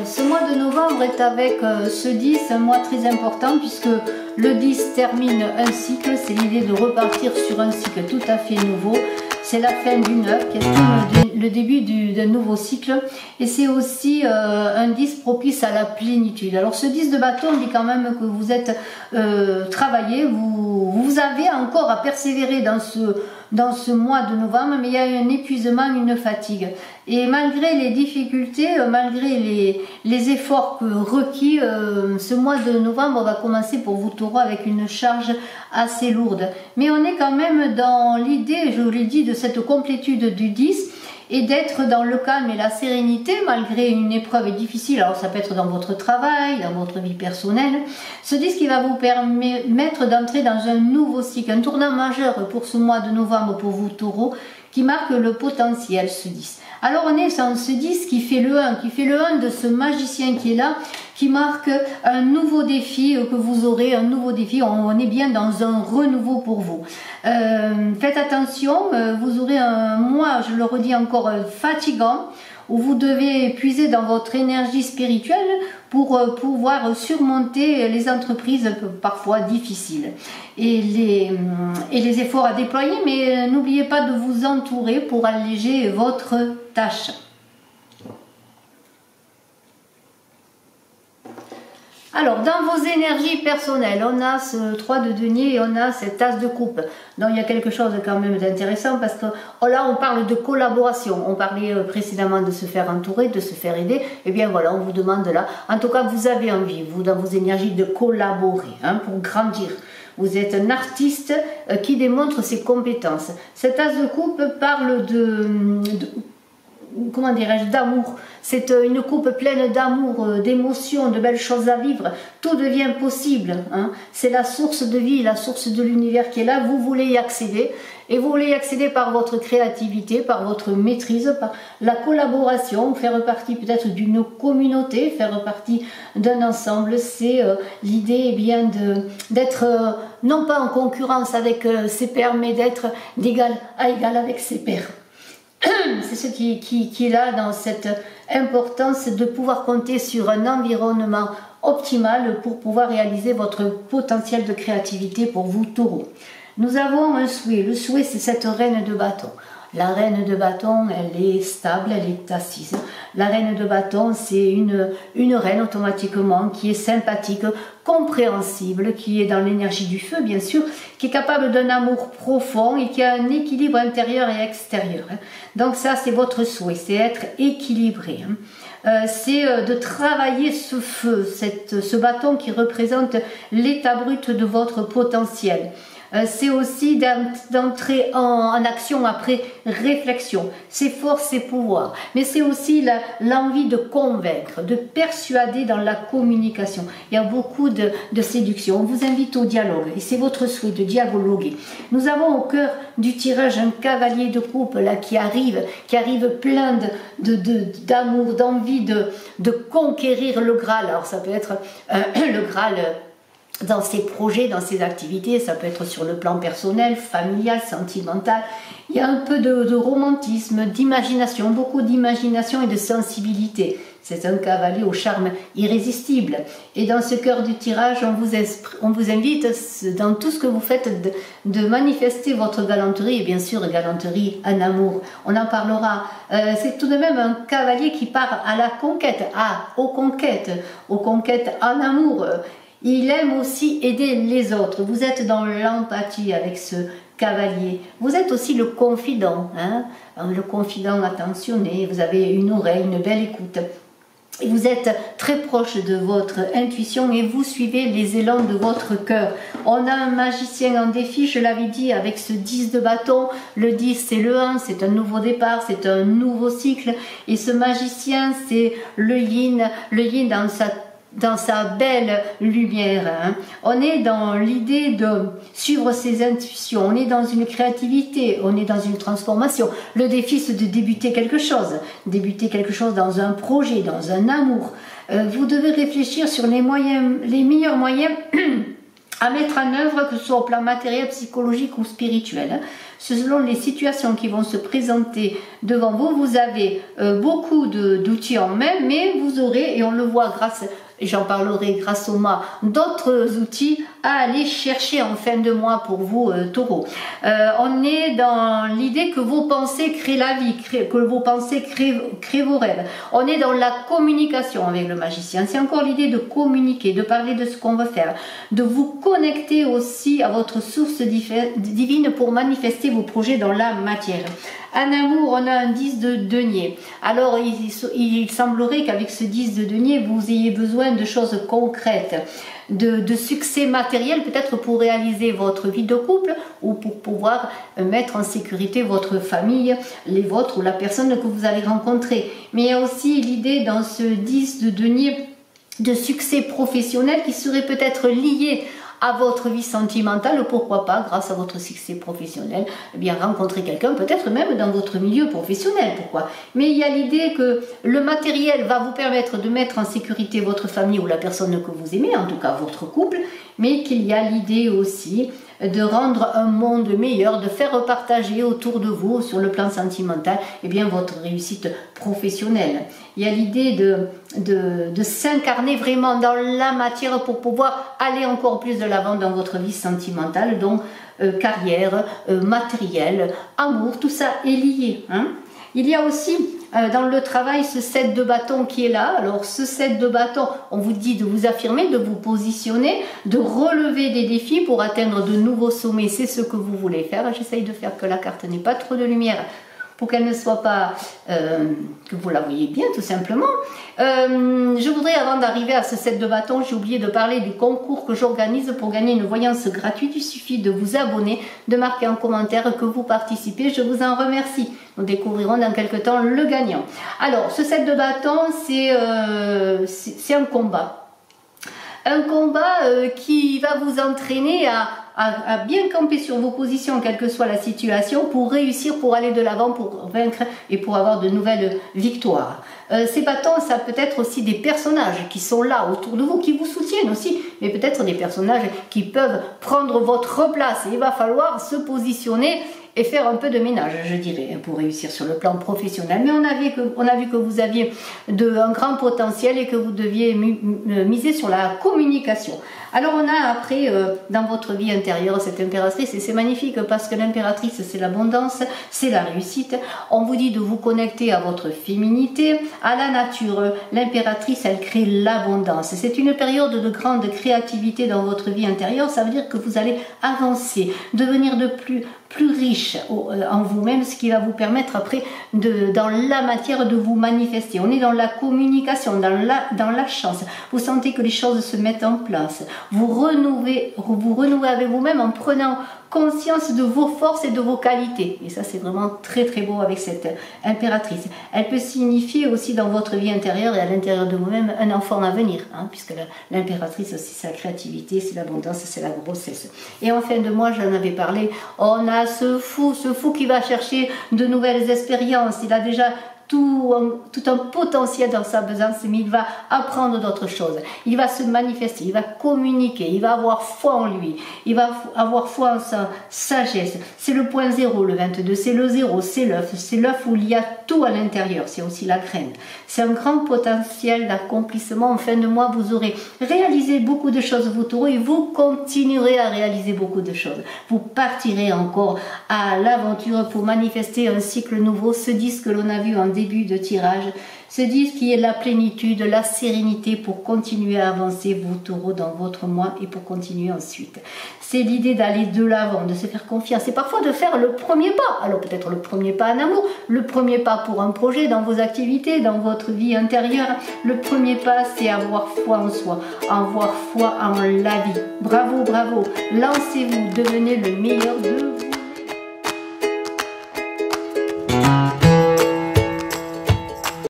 ce mois de novembre est avec ce 10, un mois très important puisque le 10 termine un cycle, c'est l'idée de repartir sur un cycle tout à fait nouveau. C'est la fin du 9 qui est le début d'un nouveau cycle et c'est aussi un 10 propice à la plénitude. Alors ce 10 de bâton dit quand même que vous êtes travaillé, vous avez encore à persévérer dans ce mois de novembre, mais il y a un épuisement, une fatigue. Et malgré les difficultés, malgré les efforts requis, ce mois de novembre va commencer pour vous taureaux avec une charge assez lourde. Mais on est quand même dans l'idée, je vous l'ai dit, de cette complétude du 10 et d'être dans le calme et la sérénité malgré une épreuve difficile. Alors ça peut être dans votre travail, dans votre vie personnelle. Ce 10 qui va vous permettre d'entrer dans un nouveau cycle, un tournant majeur pour ce mois de novembre pour vous taureaux qui marque le potentiel, ce 10. Alors on est dans ce 10 qui fait le 1, de ce magicien qui est là, qui marque un nouveau défi que vous aurez, un nouveau défi, on est bien dans un renouveau pour vous. Faites attention, vous aurez un mois, je le redis encore, fatigant, où vous devez puiser dans votre énergie spirituelle pour pouvoir surmonter les entreprises parfois difficiles et les efforts à déployer, mais n'oubliez pas de vous entourer pour alléger votre tâche. Alors, dans vos énergies personnelles, on a ce 3 de denier et on a cette as de coupe. Donc, il y a quelque chose quand même d'intéressant parce que là, on parle de collaboration. On parlait précédemment de se faire entourer, de se faire aider. Et bien voilà, on vous demande là, en tout cas, vous avez envie, vous, dans vos énergies, de collaborer pour grandir. Vous êtes un artiste qui démontre ses compétences. Cette as de coupe parle comment dirais-je, d'amour. C'est une coupe pleine d'amour, d'émotions, de belles choses à vivre. Tout devient possible. C'est la source de vie, la source de l'univers qui est là. Vous voulez y accéder. Et vous voulez y accéder par votre créativité, par votre maîtrise, par la collaboration, faire partie peut-être d'une communauté, faire partie d'un ensemble. C'est l'idée bien d'être non pas en concurrence avec ses pairs, mais d'être d'égal à égal avec ses pairs. C'est ce qui est là dans cette importance de pouvoir compter sur un environnement optimal pour pouvoir réaliser votre potentiel de créativité pour vous taureaux. Nous avons un souhait. Le souhait, c'est cette reine de bâton. La reine de bâton, elle est stable, elle est assise. La reine de bâton, c'est une reine automatiquement qui est sympathique, compréhensible, qui est dans l'énergie du feu, bien sûr, qui est capable d'un amour profond et qui a un équilibre intérieur et extérieur. Donc ça, c'est votre souhait, c'est être équilibré. C'est de travailler ce feu, ce bâton qui représente l'état brut de votre potentiel. C'est aussi d'entrer en action après réflexion. C'est force, c'est pouvoir. Mais c'est aussi l'envie de convaincre, de persuader dans la communication. Il y a beaucoup de séduction. On vous invite au dialogue et c'est votre souhait de dialoguer. Nous avons au cœur du tirage un cavalier de coupe là, qui arrive plein d'amour, d'envie de conquérir le Graal. Alors ça peut être le Graal dans ses projets, dans ses activités, ça peut être sur le plan personnel, familial, sentimental. Il y a un peu de romantisme, d'imagination, beaucoup d'imagination et de sensibilité. C'est un cavalier au charme irrésistible. Et dans ce cœur du tirage, on vous invite, dans tout ce que vous faites, de manifester votre galanterie, et bien sûr, galanterie en amour. On en parlera. C'est tout de même un cavalier qui part à la conquête, aux conquêtes en amour. Il aime aussi aider les autres. Vous êtes dans l'empathie avec ce cavalier. Vous êtes aussi le confident, le confident attentionné. Vous avez une oreille, une belle écoute. Et vous êtes très proche de votre intuition et vous suivez les élans de votre cœur. On a un magicien en défi, je l'avais dit, avec ce 10 de bâton. Le 10, c'est le 1, c'est un nouveau départ, c'est un nouveau cycle. Et ce magicien, c'est le yin dans sa belle lumière. On est dans l'idée de suivre ses intuitions, on est dans une créativité, on est dans une transformation. Le défi, c'est de débuter quelque chose dans un projet, dans un amour. Vous devez réfléchir sur les meilleurs moyens à mettre en œuvre, que ce soit au plan matériel, psychologique ou spirituel. Hein. Selon les situations qui vont se présenter devant vous, vous avez beaucoup d'outils en main, mais vous aurez, et on le voit grâce, j'en parlerai grâce au mois, d'autres outils à aller chercher en fin de mois pour vous, Taureau. On est dans l'idée que vos pensées créent la vie, que vos pensées créent vos rêves. On est dans la communication avec le magicien. C'est encore l'idée de communiquer, de parler de ce qu'on veut faire, de vous connecter aussi à votre source divine pour manifester vos projets dans la matière. En amour, on a un 10 de denier. Alors, il semblerait qu'avec ce 10 de denier, vous ayez besoin de choses concrètes, de succès matériel, peut-être pour réaliser votre vie de couple ou pour pouvoir mettre en sécurité votre famille, les vôtres ou la personne que vous allez rencontrer. Mais il y a aussi l'idée dans ce 10 de denier de succès professionnel qui serait peut-être lié à votre vie sentimentale, pourquoi pas, grâce à votre succès professionnel, eh bien rencontrer quelqu'un, peut-être même dans votre milieu professionnel, pourquoi. Mais il y a l'idée que le matériel va vous permettre de mettre en sécurité votre famille ou la personne que vous aimez, en tout cas votre couple, mais qu'il y a l'idée aussi de rendre un monde meilleur, de faire partager autour de vous, sur le plan sentimental, eh bien, votre réussite professionnelle. Il y a l'idée de s'incarner vraiment dans la matière pour pouvoir aller encore plus de l'avant dans votre vie sentimentale, donc carrière, matériel, amour, tout ça est lié. Hein. Il y a aussi dans le travail ce 7 de bâton qui est là. Alors ce 7 de bâton, on vous dit de vous affirmer, de vous positionner, de relever des défis pour atteindre de nouveaux sommets. C'est ce que vous voulez faire. J'essaye de faire que la carte n'ait pas trop de lumière pour qu'elle ne soit pas, que vous la voyez bien tout simplement. Je voudrais, avant d'arriver à ce 7 de bâton, j'ai oublié de parler du concours que j'organise pour gagner une voyance gratuite. Il suffit de vous abonner, de marquer en commentaire que vous participez. Je vous en remercie. Nous découvrirons dans quelques temps le gagnant. Alors, ce 7 de bâton, c'est un combat. Un combat qui va vous entraîner à bien camper sur vos positions, quelle que soit la situation, pour réussir, pour aller de l'avant, pour vaincre et pour avoir de nouvelles victoires. Ces bâtons, ça peut être aussi des personnages qui sont là autour de vous, qui vous soutiennent aussi, mais peut-être des personnages qui peuvent prendre votre place. Il va falloir se positionner et faire un peu de ménage, je dirais, pour réussir sur le plan professionnel. Mais on a vu que vous aviez un grand potentiel et que vous deviez miser sur la communication. Alors on a après, dans votre vie intérieure, cette impératrice, et c'est magnifique parce que l'impératrice, c'est l'abondance, c'est la réussite. On vous dit de vous connecter à votre féminité, à la nature. L'impératrice, elle crée l'abondance. C'est une période de grande créativité dans votre vie intérieure. Ça veut dire que vous allez avancer, devenir de plus riche en vous-même, ce qui va vous permettre après, dans la matière, de vous manifester. On est dans la communication, dans la chance. Vous sentez que les choses se mettent en place. Vous renouez avec vous-même en prenant conscience de vos forces et de vos qualités. Et ça, c'est vraiment très très beau avec cette impératrice. Elle peut signifier aussi dans votre vie intérieure et à l'intérieur de vous-même un enfant à venir, hein, puisque l'impératrice aussi, c'est la créativité, c'est l'abondance, c'est la grossesse. Et en fin de mois, j'en avais parlé, on a ce fou qui va chercher de nouvelles expériences. Il a déjà tout un potentiel dans sa besace, mais il va apprendre d'autres choses. Il va se manifester, il va communiquer, il va avoir foi en lui, il va avoir foi en sa sagesse. C'est le point 0, le 22, c'est le 0, c'est l'œuf où il y a tout à l'intérieur, c'est aussi la graine. C'est un grand potentiel d'accomplissement. En fin de mois, vous aurez réalisé beaucoup de choses, vous Taureaux, et vous continuerez à réaliser beaucoup de choses. Vous partirez encore à l'aventure pour manifester un cycle nouveau. Ce disque que l'on a vu en début de tirage, ce disque qui est la plénitude, la sérénité pour continuer à avancer, vous Taureaux, dans votre mois et pour continuer ensuite. C'est l'idée d'aller de l'avant, de se faire confiance et parfois de faire le premier pas. Alors peut-être le premier pas en amour, le premier pas pour un projet, dans vos activités, dans votre vie intérieure. Le premier pas, c'est avoir foi en soi, avoir foi en la vie. Bravo, bravo, lancez-vous, devenez le meilleur de vous.